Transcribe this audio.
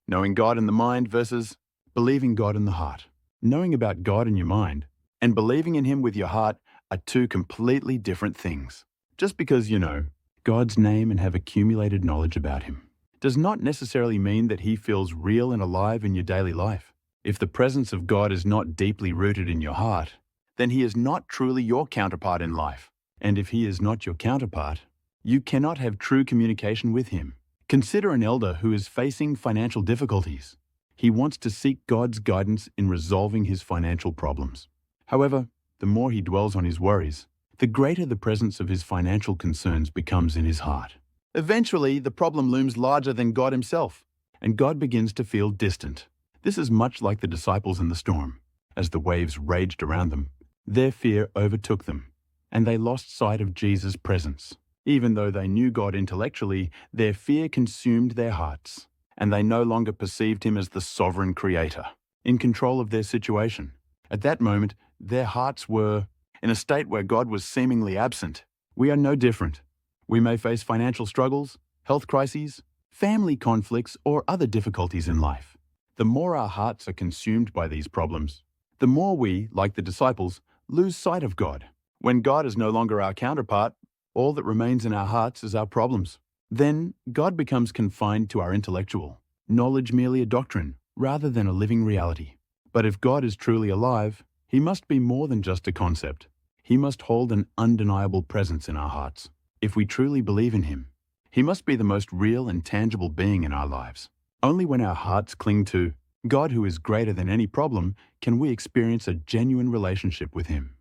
Knowing God in the mind versus believing God in the heart. Knowing about God in your mind and believing in Him with your heart are two completely different things. Just because you know God's name and have accumulated knowledge about Him does not necessarily mean that He feels real and alive in your daily life. If the presence of God is not deeply rooted in your heart, then He is not truly your counterpart in life. And if He is not your counterpart, you cannot have true communication with Him. Consider an elder who is facing financial difficulties. He wants to seek God's guidance in resolving his financial problems. However, the more he dwells on his worries, the greater the presence of his financial concerns becomes in his heart. Eventually, the problem looms larger than God Himself, and God begins to feel distant. This is much like the disciples in the storm. As the waves raged around them, their fear overtook them, and they lost sight of Jesus' presence. Even though they knew God intellectually, their fear consumed their hearts, and they no longer perceived Him as the sovereign Creator, in control of their situation. At that moment, their hearts were in a state where God was seemingly absent. We are no different. We may face financial struggles, health crises, family conflicts, or other difficulties in life. The more our hearts are consumed by these problems, the more we, like the disciples, lose sight of God. When God is no longer our counterpart, all that remains in our hearts is our problems. Then, God becomes confined to our intellectual knowledge, merely a doctrine, rather than a living reality. But if God is truly alive, He must be more than just a concept. He must hold an undeniable presence in our hearts. If we truly believe in Him, He must be the most real and tangible being in our lives. Only when our hearts cling to God, who is greater than any problem, can we experience a genuine relationship with Him.